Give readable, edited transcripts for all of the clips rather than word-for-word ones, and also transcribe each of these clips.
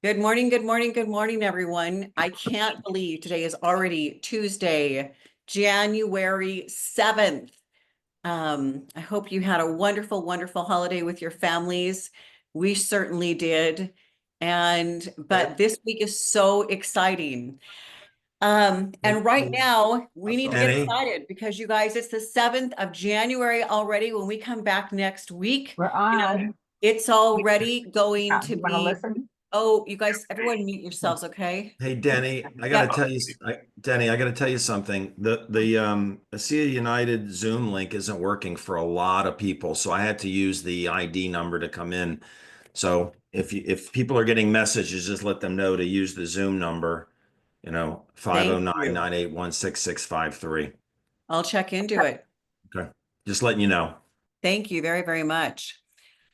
Good morning, good morning, good morning, everyone. I can't believe today is already Tuesday, January 7th. I hope you had a wonderful, wonderful holiday with your families. We certainly did. But this week is so exciting. And right now we need to get Danny, excited because you guys, it's the 7th of January already. When we come back next week, We're you know, on. it's already going to You want to be. listen? Oh, you guys, everyone mute yourselves, okay? hey Denny, Yep. I gotta tell you something. The ASEA United Zoom link isn't working for a lot of people, so I had to use the ID number to come in. So if people are getting messages, just let them know to use the Zoom number, Thank 509 you. 981 6653. I'll check into it. Okay. Just letting you know. Thank you very, very much.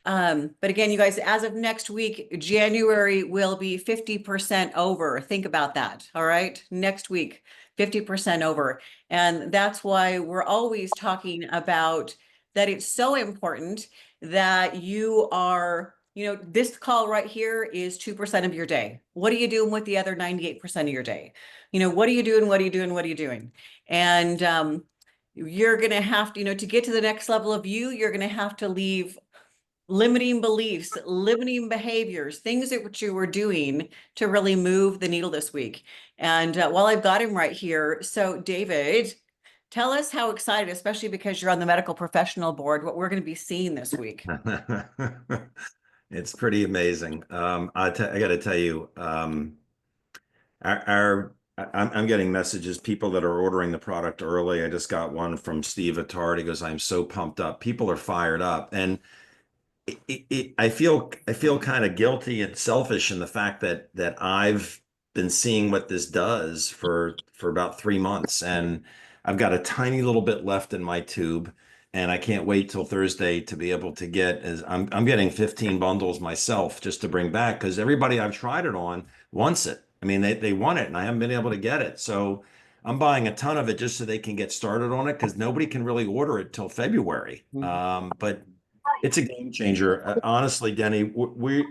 But again, you guys, as of next week, January will be 50% over. Think about that. All right. Next week, 50% over. And that's why we're always talking about that it's so important that you are, this call right here is 2% of your day. What are you doing with the other 98% of your day? What are you doing? What are you doing? What are you doing? And you're going to have to, to get to the next level of you, you're going to have to leave limiting beliefs, limiting behaviors, things that you were doing to really move the needle this week. And while I've got him right here, so David, tell us how excited, especially because you're on the medical professional board, what we're going to be seeing this week. It's pretty amazing. I got to tell you, I'm getting messages, people that are ordering the product early. I just got one from Steve Attard. He goes, "I'm so pumped up." People are fired up, and I feel kind of guilty and selfish in the fact that I've been seeing what this does for about 3 months, and I've got a tiny little bit left in my tube, and I can't wait till Thursday to be able to get as I'm getting 15 bundles myself just to bring back because everybody I've tried it on wants it. I mean, they want it, and I haven't been able to get it, so I'm buying a ton of it just so they can get started on it because nobody can really order it till February. But it's a game changer. Honestly, Denny, we're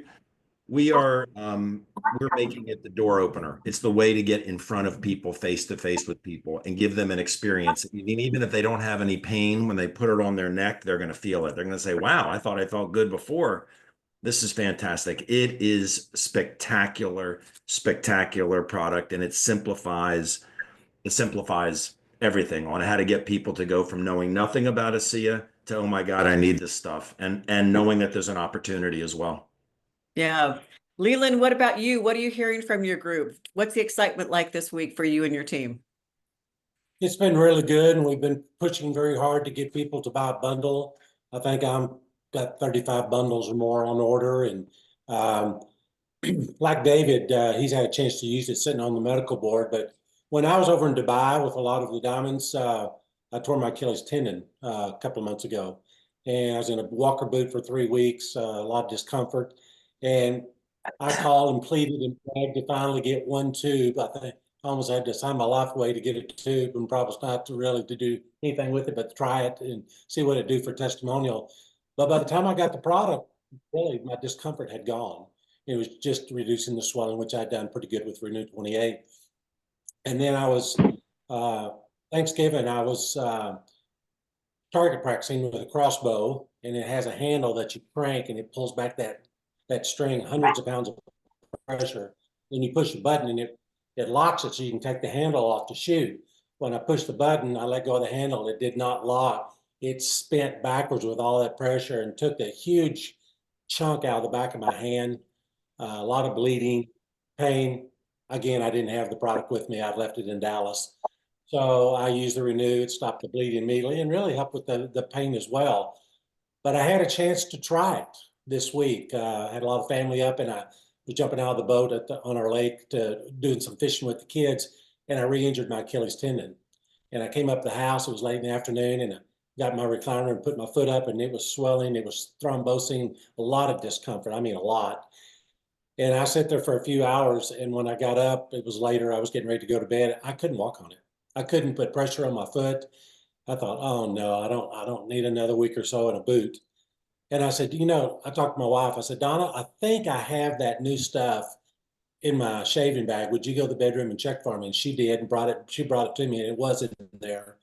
making it the door opener. It's the way to get in front of people, face to face with people, and give them an experience. I mean, even if they don't have any pain when they put it on their neck, they're going to feel it. They're going to say, "Wow, I thought I felt good before. This is fantastic." It is spectacular, spectacular product, and it simplifies everything on how to get people to go from knowing nothing about ASEA to, "Oh my God, I need this stuff," and knowing that there's an opportunity as well. Yeah. Leland, what about you? What are you hearing from your group? What's the excitement like this week for you and your team? It's been really good, and we've been pushing very hard to get people to buy a bundle. I think I'm got 35 bundles or more on order, and um, like David, he's had a chance to use it sitting on the medical board. But when I was over in Dubai with a lot of the diamonds, I tore my Achilles tendon a couple of months ago, and I was in a walker boot for 3 weeks, a lot of discomfort, and I called and pleaded and begged to finally get one tube. I think I almost had to sign my life away to get a tube, and promised not to really to do anything with it, but to try it and see what it do for testimonial. But by the time I got the product, really my discomfort had gone. It was just reducing the swelling, which I'd done pretty good with Renew 28. And then I was Thanksgiving, I was target practicing with a crossbow, and it has a handle that you crank, and it pulls back that string, hundreds of pounds of pressure. Then you push the button, and it locks it so you can take the handle off to shoot. When I pushed the button, I let go of the handle. It did not lock. It spent backwards with all that pressure and took a huge chunk out of the back of my hand. A lot of bleeding, pain. Again, I didn't have the product with me. I'd left it in Dallas. So I used the Renew. It stopped the bleeding immediately and really helped with the pain as well. But I had a chance to try it this week. I had a lot of family up, and I was jumping out of the boat on our lake to doing some fishing with the kids, and I re-injured my Achilles tendon. And I came up the house. It was late in the afternoon, and I got my recliner and put my foot up, and it was swelling. It was thrombosing, a lot of discomfort. I mean, a lot. And I sat there for a few hours, and when I got up, it was later. I was getting ready to go to bed. I couldn't walk on it. I couldn't put pressure on my foot. I thought, oh no, I don't need another week or so in a boot. And I said, I talked to my wife. I said, Donna, I think I have that new stuff in my shaving bag. Would you go to the bedroom and check for me? And she did and she brought it to me and it wasn't there.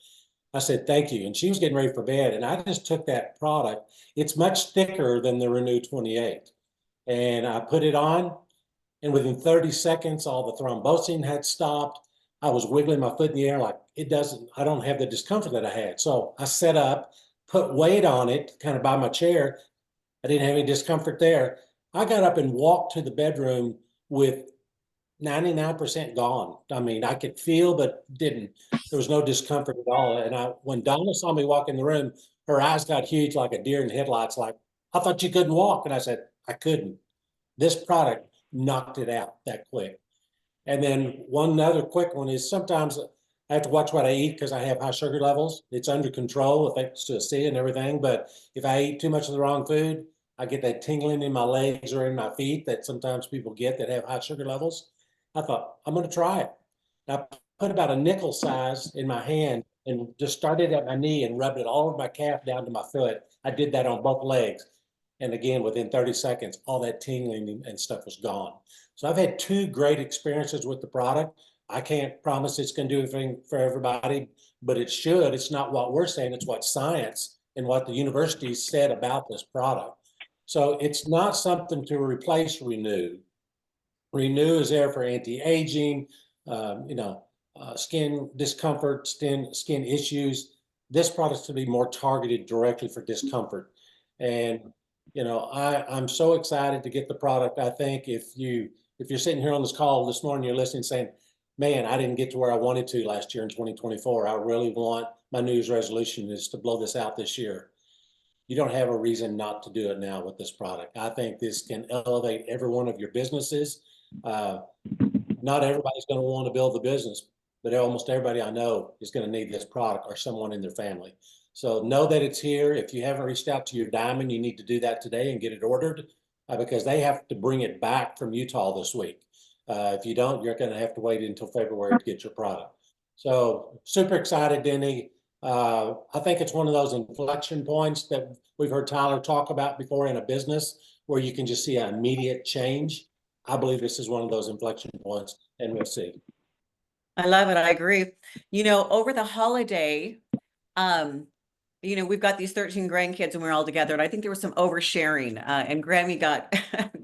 I said, thank you. And she was getting ready for bed. And I just took that product. It's much thicker than the Renew 28. And I put it on, and within 30 seconds, all the thrombosing had stopped. I was wiggling my foot in the air like I don't have the discomfort that I had. So I set up, put weight on it, kind of by my chair. I didn't have any discomfort there. I got up and walked to the bedroom with 99% gone. I mean, I could feel, but didn't. There was no discomfort at all. And when Donna saw me walk in the room, her eyes got huge like a deer in headlights. Like, I thought you couldn't walk. And I said, I couldn't. This product knocked it out that quick. And then one other quick one is sometimes I have to watch what I eat because I have high sugar levels. It's under control thanks to C and everything. But if I eat too much of the wrong food, I get that tingling in my legs or in my feet that sometimes people get that have high sugar levels. I thought, I'm going to try it. I put about a nickel size in my hand and just started at my knee and rubbed it all over my calf down to my foot. I did that on both legs. And again, within 30 seconds, all that tingling and stuff was gone. So I've had 2 great experiences with the product. I can't promise it's going to do anything for everybody, but it should. It's not what we're saying, it's what science and what the universities said about this product. So it's not something to replace Renew. Renew is there for anti-aging, skin discomfort, skin issues. This product's to be more targeted directly for discomfort. And I'm so excited to get the product. I think if you're sitting here on this call this morning, you're listening saying, man, I didn't get to where I wanted to last year in 2024. I really want, my New Year's resolution is to blow this out this year. You don't have a reason not to do it now with this product. I think this can elevate every one of your businesses. Not everybody's going to want to build the business, but almost everybody I know is going to need this product or someone in their family. So know that it's here. If you haven't reached out to your Diamond, you need to do that today and get it ordered because they have to bring it back from Utah this week. If you don't, you're going to have to wait until February to get your product. So super excited, Denny. I think it's one of those inflection points that we've heard Tyler talk about before in a business where you can just see an immediate change. I believe this is one of those inflection points, and we'll see. I love it. I agree. Over the holiday, we've got these 13 grandkids and we're all together. And I think there was some oversharing, and Grammy got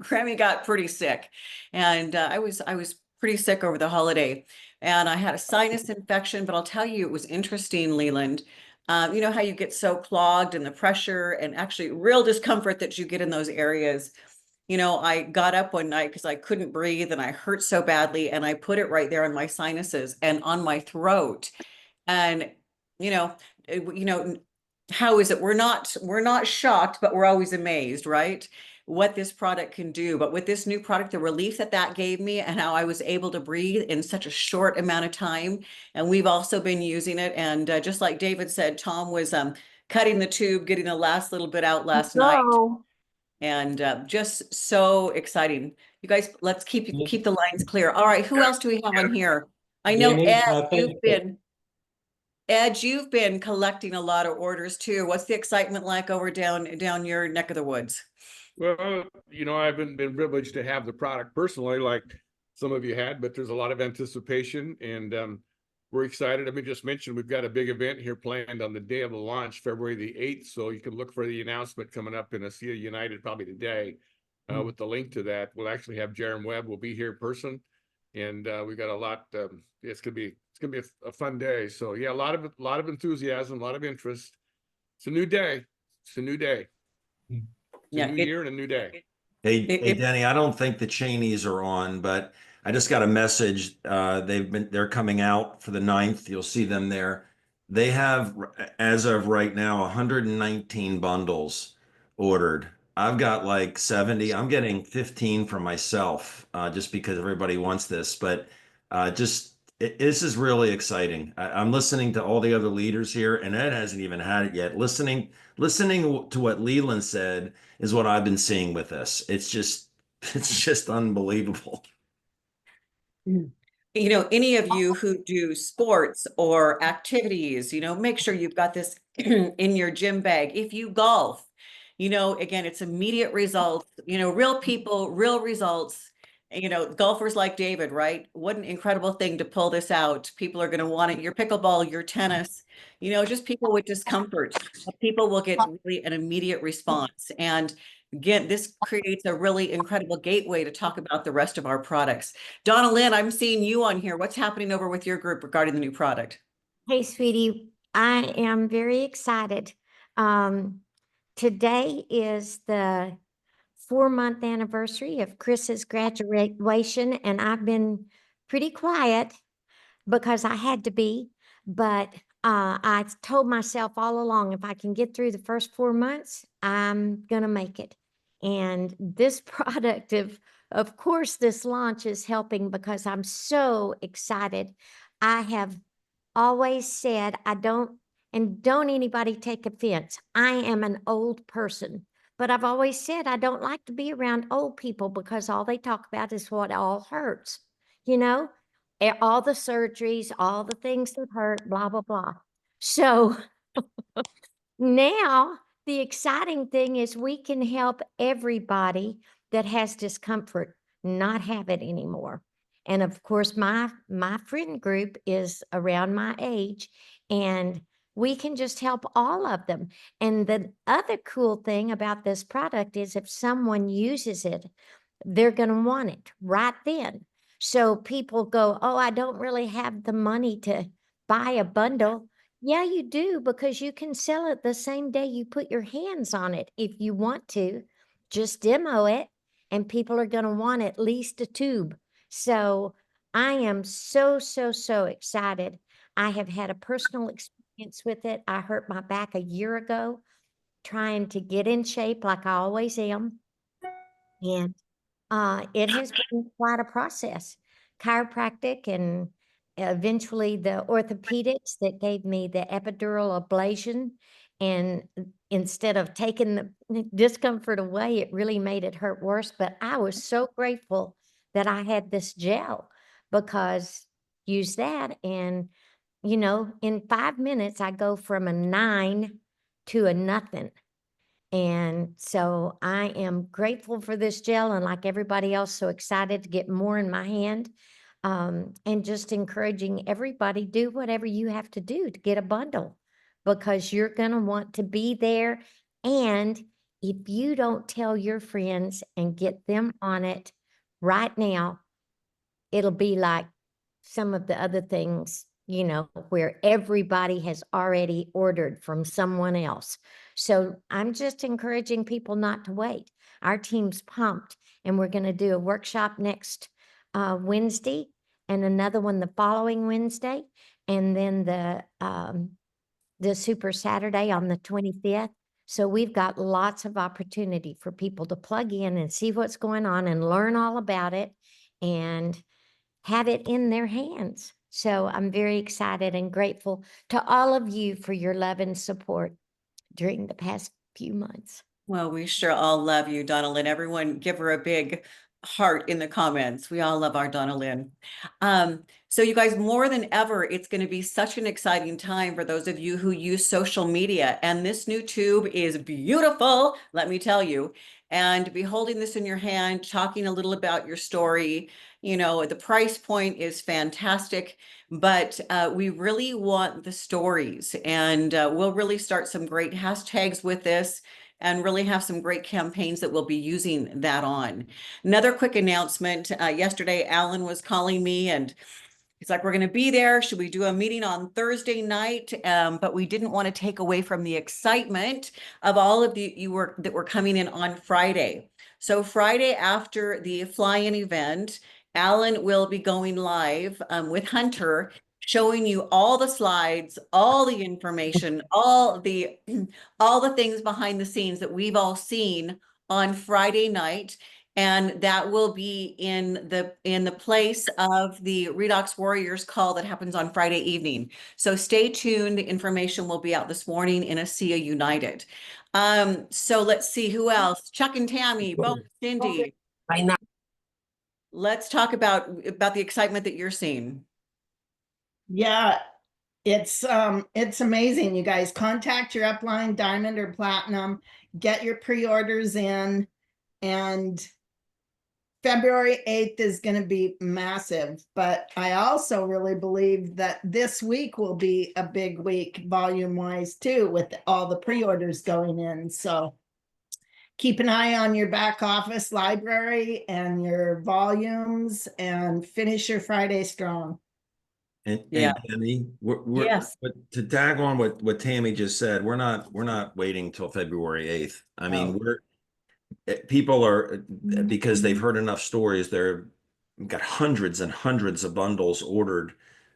Grammy got pretty sick. And I was pretty sick over the holiday. And I had a sinus infection, but I'll tell you, it was interesting, Leland. You know how you get so clogged and the pressure and actually real discomfort that you get in those areas. I got up one night because I couldn't breathe and I hurt so badly. And I put it right there on my sinuses and on my throat. And, how is it? We're not shocked, but we're always amazed, right? What this product can do. But with this new product, the relief that gave me and how I was able to breathe in such a short amount of time. And we've also been using it. And just like David said, Tom was cutting the tube, getting the last little bit out last night. And just so exciting. You guys, let's keep the lines clear. All right, who else do we have on here? I know Denny, Ed, you've been collecting a lot of orders too. What's the excitement like over down your neck of the woods? Well, I've been privileged to have the product personally, like some of you had, but there's a lot of anticipation and we're excited. I mean, just mentioned we've got a big event here planned on the day of the launch, February the 8th. So you can look for the announcement coming up in ASEA United probably today with the link to that. We'll actually have Jerem Webb will be here in person. And we've got a lot. It's gonna be a fun day. So yeah, a lot of enthusiasm, a lot of interest. It's a new day. It's a new day. It's a new year and a new day. Hey, Denny, I don't think the Cheneys are on, but I just got a message. They're coming out for the 9th. You'll see them there. They have, as of right now, 119 bundles ordered. I've got like 70. I'm getting 15 for myself, just because everybody wants this. But this is really exciting. I'm listening to all the other leaders here, and Ed hasn't even had it yet. Listening to what Leland said is what I've been seeing with this. It's just unbelievable. Any of you who do sports or activities, make sure you've got this in your gym bag. If you golf, again, it's immediate results, real people, real results. you know, golfers like David, right? What an incredible thing to pull this out. People are going to want it. Your pickleball, your tennis, you know, just people with discomfort. People will get really an immediate response. And again, this creates a really incredible gateway to talk about the rest of our products. Donna Lynn, I'm seeing you on here. What's happening over with your group regarding the new product? Hey, sweetie, I am very excited. Today is the 4-month anniversary of Chris's graduation, and I've been pretty quiet because I had to be. But I told myself all along, if I can get through the first 4 months, I'm gonna make it. And this product, of course, this launch is helping because I'm so excited. I have always said and don't anybody take offense, I am an old person, but I've always said I don't like to be around old people because all they talk about is what all hurts, you know, all the surgeries, all the things that hurt, blah, blah, blah. So now the exciting thing is we can help everybody that has discomfort not have it anymore. And of course, my friend group is around my age, and we can just help all of them. And the other cool thing about this product is if someone uses it, they're going to want it right then. So people go, oh, I don't really have the money to buy a bundle. Yeah, you do, because you can sell it the same day you put your hands on it if you want to. Just demo it, and people are going to want at least a tube. So I am so, so, so excited. I have had a personal experience with it. I hurt my back a year ago trying to get in shape like I always am. And it has been quite a process. Chiropractic and eventually the orthopedics that gave me the epidural ablation. And instead of taking the discomfort away, it really made it hurt worse. But I was so grateful that I had this gel because use that. And, you know, in 5 minutes, I go from a 9 to a nothing. And so I am grateful for this gel, and like everybody else, so excited to get more in my hand. And just encouraging everybody, do whatever you have to do to get a bundle, because you're going to want to be there. And if you don't tell your friends and get them on it right now, it'll be like some of the other things, you know, where everybody has already ordered from someone else. So I'm just encouraging people not to wait. Our team's pumped, and we're going to do a workshop next Wednesday and another one the following Wednesday, and then the Super Saturday on the 25th. So we've got lots of opportunity for people to plug in and see what's going on and learn all about it and have it in their hands. So I'm very excited and grateful to all of you for your love and support during the past few months. Well, we sure all love you, Donna Lynn. Everyone give her a big heart in the comments. We all love our Donna Lynn. So you guys, more than ever, it's going to be such an exciting time for those of you who use social media. And this new tube is beautiful, let me tell you. And to be holding this in your hand, talking a little about your story, you know, the price point is fantastic, but we really want the stories, and we'll really start some great hashtags with this and really have some great campaigns that we'll be using that on. Another quick announcement, yesterday, Alan was calling me and he's like, we're going to be there. Should we do a meeting on Thursday night? But we didn't want to take away from the excitement of all of that were coming in on Friday. So Friday after the fly-in event, Alan will be going live with Hunter, showing you all the slides, all the information, all the things behind the scenes that we've all seen on Friday night. And that will be in the place of the Redox Warriors call that happens on Friday evening. So stay tuned. The information will be out this morning in ASEA United. So let's see who else. Chuck and Tammy, Bo, Cindy. Let's talk about the excitement that you're seeing. Yeah, it's amazing, you guys. Contact your upline, Diamond or Platinum, get your pre-orders in, and February 8th is going to be massive, but I also really believe that this week will be a big week volume wise too, with all the pre-orders going in. So keep an eye on your back office library and your volumes and finish your Friday strong. And Yeah. Tammy, Yes. but to tag on what Tammy just said, we're not waiting till February 8th. I mean, people are, because they've heard enough stories, we've got hundreds and hundreds of bundles ordered.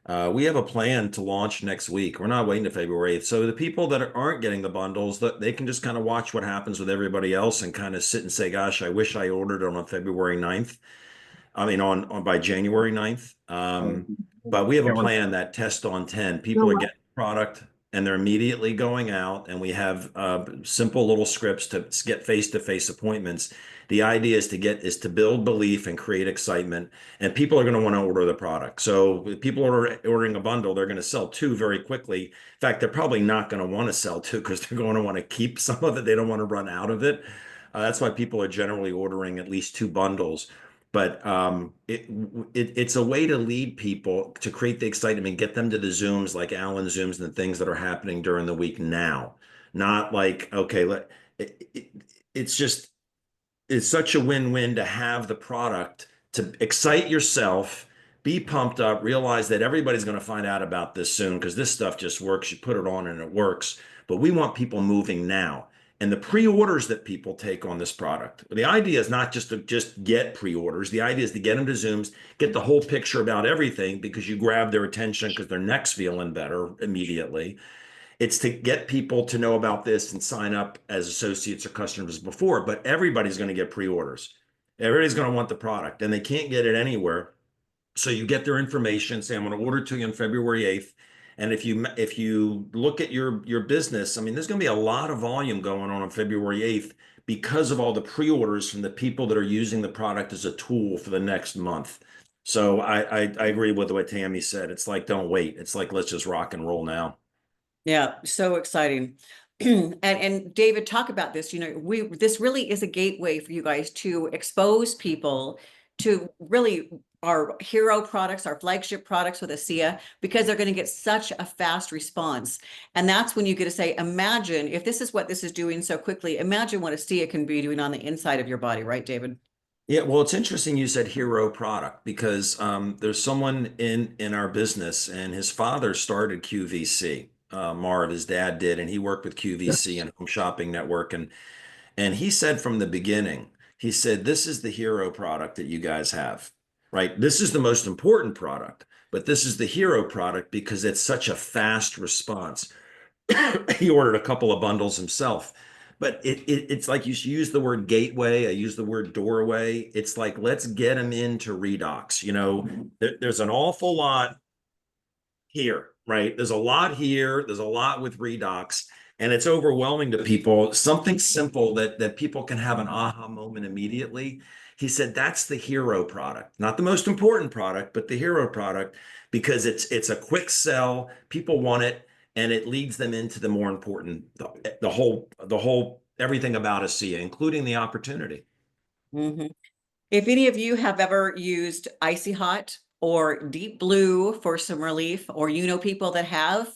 We have a plan to launch next week. We're not waiting to February 8th. So the people that aren't getting the bundles, that they can just kind of watch what happens with everybody else and kind of sit and say, gosh, I wish I ordered it on February 9th. I mean, on by January 9th. But we have a plan that test on 10. People are getting product and they're immediately going out, and we have simple little scripts to get face-to-face appointments. The idea is to build belief and create excitement, and people are going to want to order the product. So if people are ordering a bundle, they're going to sell two very quickly. In fact, they're probably not going to want to sell two because they're going to want to keep some of it. They don't want to run out of it. That's why people are generally ordering at least two bundles. But it's a way to lead people, to create the excitement and get them to the Zooms, like Alan Zooms, and the things that are happening during the week now. Not like, okay, it's such a win-win to have the product, to excite yourself, be pumped up, realize that everybody's going to find out about this soon because this stuff just works. You put it on and it works. But we want people moving now. And the pre-orders that people take on this product, the idea is not just to get pre-orders. The idea is to get them to Zooms, get the whole picture about everything, because you grab their attention because their neck's feeling better immediately. It's to get people to know about this and sign up as associates or customers before, but everybody's going to get pre-orders. Everybody's going to want the product, and they can't get it anywhere. So you get their information, say, I'm going to order to you on February 8th. And if you look at your business, I mean, there's going to be a lot of volume going on February 8th because of all the pre-orders from the people that are using the product as a tool for the next month. So I agree with what Tammy said. It's like, don't wait. It's like, let's just rock and roll now. Yeah, so exciting. And David, talk about this. You know, this really is a gateway for you guys to expose people to really our hero products, our flagship products with ASEA, because they're going to get such a fast response. And that's when you get to say, imagine if this is what this is doing so quickly, imagine what ASEA can be doing on the inside of your body, right, David? Yeah, well, it's interesting you said hero product, because there's someone in our business, and his father started QVC. Marv, his dad did, and he worked with QVC and Home Shopping Network, and he said from the beginning, he said, this is the hero product that you guys have, right? This is the most important product, but this is the hero product because it's such a fast response. He ordered a couple of bundles himself, but it's like, you use the word gateway. I use the word doorway. It's like, let's get them into Redox. You know, there's an awful lot here, right? There's a lot here. There's a lot with Redox, and it's overwhelming to people. Something simple that people can have an aha moment immediately. He said that's the hero product, not the most important product, but the hero product, because it's a quick sell. People want it, and it leads them into the more important, the whole everything about ASEA, including the opportunity. Mm-hmm. If any of you have ever used Icy Hot or Deep Blue for some relief, or you know people that have,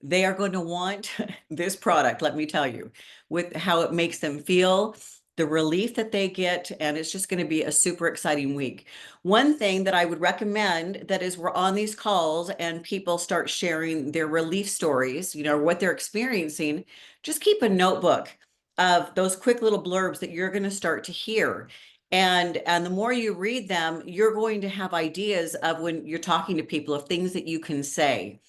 they are going to want this product, let me tell you, with how it makes them feel, the relief that they get, and it's just going to be a super exciting week. One thing that I would recommend, that is, we're on these calls and people start sharing their relief stories, you know, what they're experiencing, just keep a notebook of those quick little blurbs that you're going to start to hear. And the more you read them, you're going to have ideas of, when you're talking to people, of things that you can say.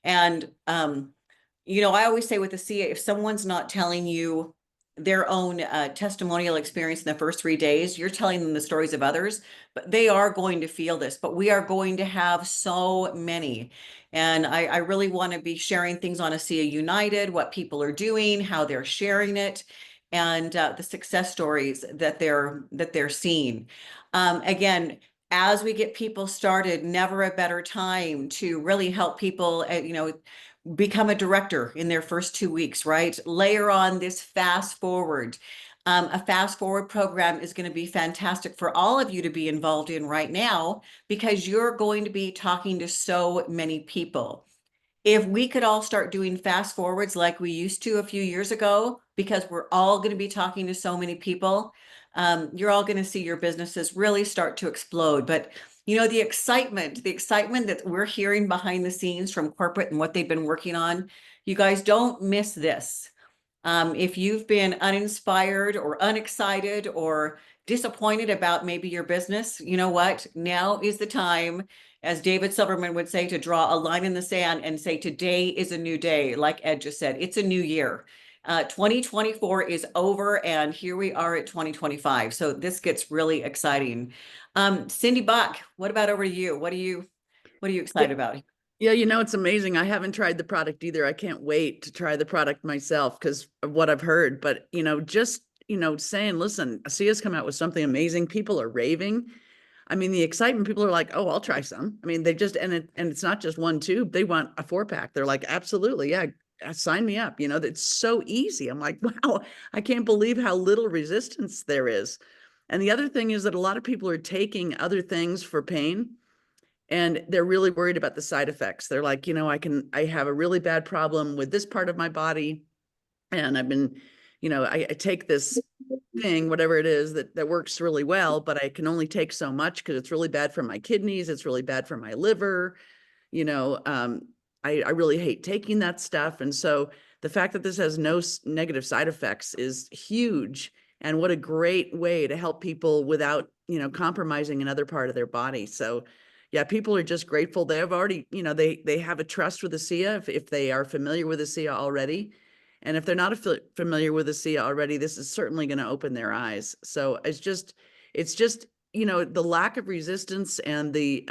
And, you know, I always say with ASEA, if someone's not telling you their own testimonial experience in the first 3 days, you're telling them the stories of others, but they are going to feel this, but we are going to have so many. And I really want to be sharing things on ASEA United, what people are doing, how they're sharing it, and the success stories that they're seeing. Again, as we get people started, never a better time to really help people, you know, become a director in their first 2 weeks, right? Layer on this fast forward. A fast forward program is going to be fantastic for all of you to be involved in right now, because you're going to be talking to so many people. If we could all start doing fast forwards like we used to a few years ago, because we're all going to be talking to so many people, you're all going to see your businesses really start to explode. But you know, the excitement that we're hearing behind the scenes from corporate and what they've been working on, you guys don't miss this. If you've been uninspired or unexcited or disappointed about maybe your business, you know what? Now is the time, as David Silverman would say, to draw a line in the sand and say, today is a new day. Like Ed just said, it's a new year. 2024 is over and here we are at 2025. So this gets really exciting. Cindy Buck, what about over to you? What are you excited about? Yeah, you know, it's amazing. I haven't tried the product either. I can't wait to try the product myself because of what I've heard. But, you know, just, you know, saying, listen, ASEA's come out with something amazing. People are raving. I mean, the excitement, people are like, oh, I'll try some. I mean, they just, and it's not just one tube. They want a 4-pack. They're like, absolutely. Yeah, sign me up. You know, that's so easy. I'm like, wow, I can't believe how little resistance there is. And the other thing is that a lot of people are taking other things for pain. And they're really worried about the side effects. They're like, you know, I have a really bad problem with this part of my body. And I've been, you know, I take this thing, whatever it is that works really well, but I can only take so much because it's really bad for my kidneys. It's really bad for my liver. You know, I really hate taking that stuff. And so the fact that this has no negative side effects is huge. And what a great way to help people without, you know, compromising another part of their body. So yeah, people are just grateful. They have already, you know, they have a trust with ASEA if they are familiar with ASEA already. And if they're not familiar with ASEA already, this is certainly going to open their eyes. So it's just, you know, the lack of resistance and the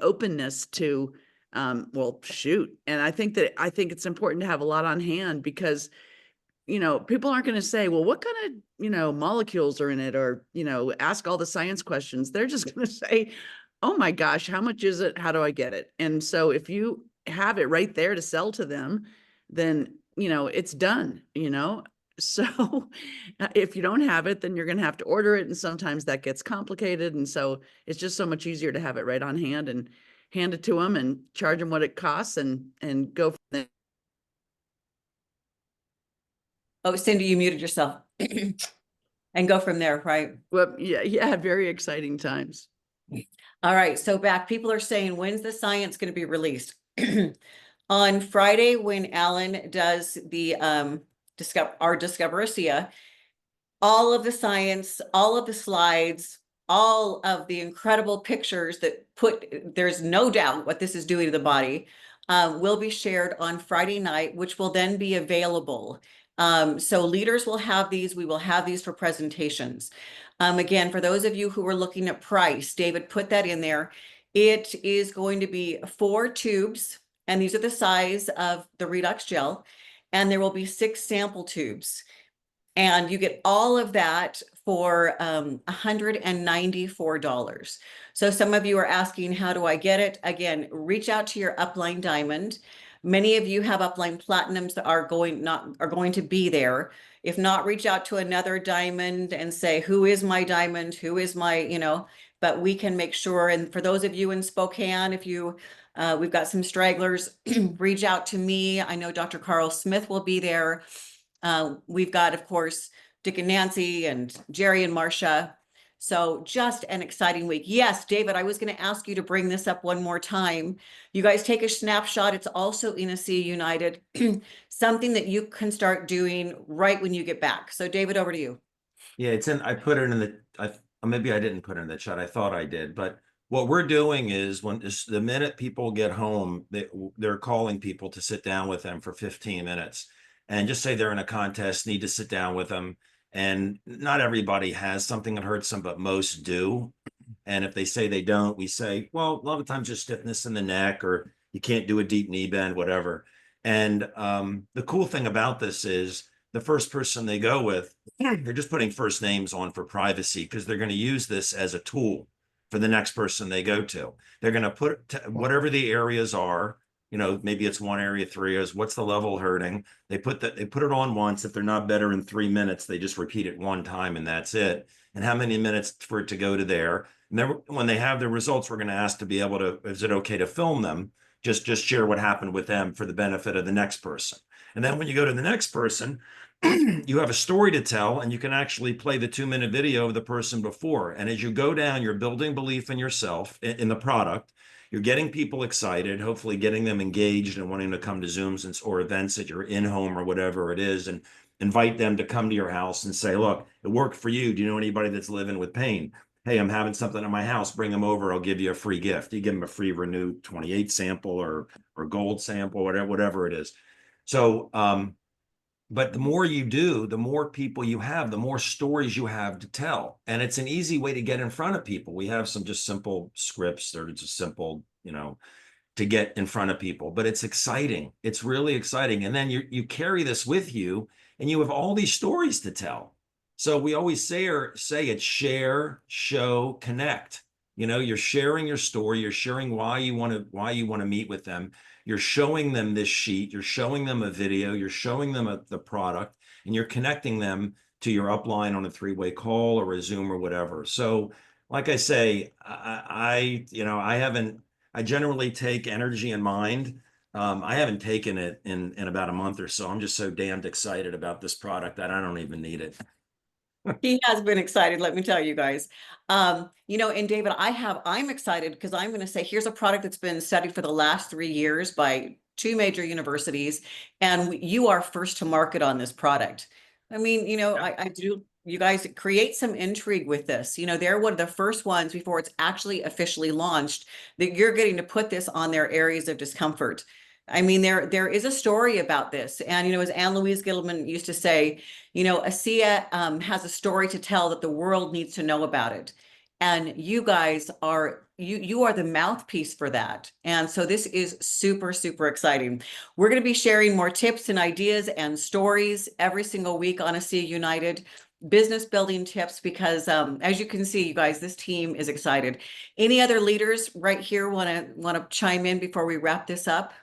openness to, well, shoot. And I think it's important to have a lot on hand because, you know, people aren't going to say, well, what kind of, you know, molecules are in it, or, you know, ask all the science questions. They're just going to say, oh my gosh, how much is it? How do I get it? And so if you have it right there to sell to them, then, you know, it's done, you know? So if you don't have it, then you're going to have to order it. And sometimes that gets complicated. And so it's just so much easier to have it right on hand and hand it to them and charge them what it costs and go from there. Oh, Cindy, you muted yourself. And go from there, right? Well, yeah, very exciting times. All right, so back, people are saying, when's the science going to be released? On Friday, when Alan does the Discover ASEA, all of the science, all of the slides, all of the incredible pictures that there's no doubt what this is doing to the body, will be shared on Friday night, which will then be available. So leaders will have these, we will have these for presentations. Again, for those of you who are looking at price, David put that in there. It is going to be 4 tubes, and these are the size of the Redox gel, and there will be 6 sample tubes. And you get all of that for $194. So some of you are asking, how do I get it? Again, reach out to your Upline Diamond. Many of you have Upline Platinums that are going to be there. If not, reach out to another diamond and say, who is my diamond? Who is my, you know, but we can make sure. And for those of you in Spokane, if you, we've got some stragglers, reach out to me. I know Dr. Carl Smith will be there. We've got, of course, Dick and Nancy and Jerry and Marcia. So just an exciting week. Yes, David, I was going to ask you to bring this up one more time. You guys take a snapshot. It's also in ASEA United, something that you can start doing right when you get back. So David, over to you. Yeah, it's in, I put it in the, maybe I didn't put it in the chat. I thought I did, but what we're doing is the minute people get home, they're calling people to sit down with them for 15 minutes and just say they're in a contest, need to sit down with them. And not everybody has something that hurts them, but most do. And if they say they don't, we say, well, a lot of times just stiffness in the neck, or you can't do a deep knee bend, whatever. And the cool thing about this is the first person they go with, they're just putting first names on for privacy, because they're going to use this as a tool for the next person they go to. They're going to put whatever the areas are You know, maybe it's one area, 3 areas. What's the level hurting? They put it on once. If they're not better in 3 minutes, they just repeat it one time and that's it. And how many minutes for it to go to there? And then when they have the results, we're going to ask to be able to, is it okay to film them? Just share what happened with them for the benefit of the next person. And then when you go to the next person, you have a story to tell, and you can actually play the 2-minute video of the person before. And as you go down, you're building belief in yourself, in the product. You're getting people excited, hopefully getting them engaged and wanting to come to Zooms or events at your in-home or whatever it is, and invite them to come to your house and say, look, it worked for you. Do you know anybody that's living with pain? Hey, I'm having something at my house. Bring them over. I'll give you a free gift. You give them a free Renew 28 sample or gold sample, whatever it is. So, but the more you do, the more people you have, the more stories you have to tell. And it's an easy way to get in front of people. We have some just simple scripts that are just simple, you know, to get in front of people, but it's exciting. It's really exciting. And then you carry this with you and you have all these stories to tell. So we always say it, share, show, connect. You know, you're sharing your story, you're sharing why you want to meet with them. You're showing them this sheet, you're showing them a video, you're showing them the product, and you're connecting them to your upline on a 3-way call or a Zoom or whatever. So like I say, I generally take energy and mind. I haven't taken it in about a month or so. I'm just so damned excited about this product that I don't even need it. He has been excited, let me tell you guys. You know, and David, I'm excited because I'm going to say, here's a product that's been studied for the last 3 years by 2 major universities, and you are first to market on this product. I mean, you know, I do, you guys create some intrigue with this. You know, they're one of the first ones before it's actually officially launched that you're getting to put this on their areas of discomfort. I mean, there is a story about this. And, you know, as Anne Louise Gittleman used to say, you know, ASEA has a story to tell that the world needs to know about it. And you guys are, you are the mouthpiece for that. And so this is super, super exciting. We're going to be sharing more tips and ideas and stories every single week on ASEA United business building tips, because as you can see, you guys, this team is excited. Any other leaders right here want to chime in before we wrap this up?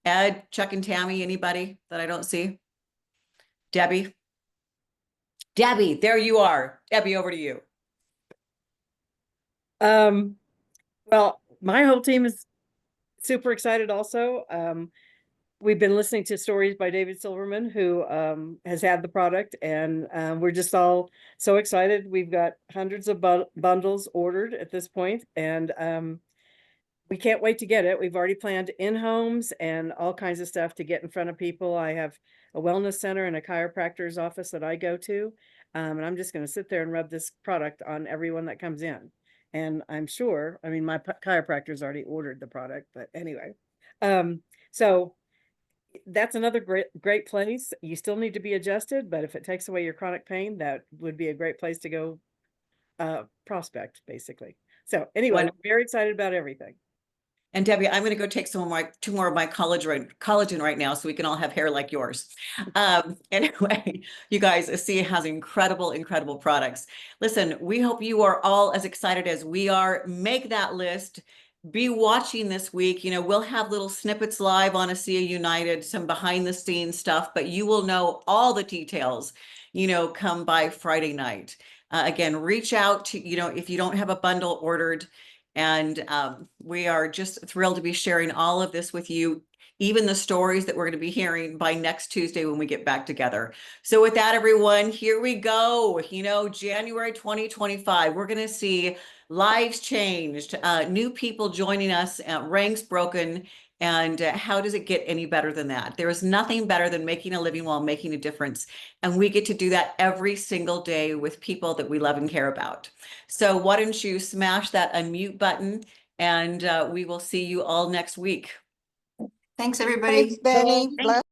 Ed, Chuck, and Tammy, anybody that I don't see? Debbie? Debbie, there you are. Debbie, over to you. Well, my whole team is super excited also. We've been listening to stories by David Silverman, who has had the product, and we're just all so excited. We've got hundreds of bundles ordered at this point, and we can't wait to get it. We've already planned in-homes and all kinds of stuff to get in front of people. I have a wellness center and a chiropractor's office that I go to, and I'm just going to sit there and rub this product on everyone that comes in. And I'm sure, I mean, my chiropractor's already ordered the product, but anyway. So that's another great place. You still need to be adjusted, but if it takes away your chronic pain, that would be a great place to go prospect, basically. So anyway, I'm very excited about everything. And Debbie, I'm going to go take two more of my collagen right now so we can all have hair like yours. Anyway, you guys, ASEA has incredible, incredible products. Listen, we hope you are all as excited as we are. Make that list. Be watching this week. You know, we'll have little snippets live on ASEA United, some behind the scenes stuff, but you will know all the details, you know, come by Friday night. Again, reach out to, you know, if you don't have a bundle ordered. And we are just thrilled to be sharing all of this with you, even the stories that we're going to be hearing by next Tuesday when we get back together. So with that, everyone, here we go. You know, January 2025, we're going to see lives changed, new people joining us, ranks broken. And how does it get any better than that? There is nothing better than making a living while making a difference. And we get to do that every single day with people that we love and care about. So why don't you smash that unmute button, and we will see you all next week. Thanks, everybody. Thanks, Benny. Thank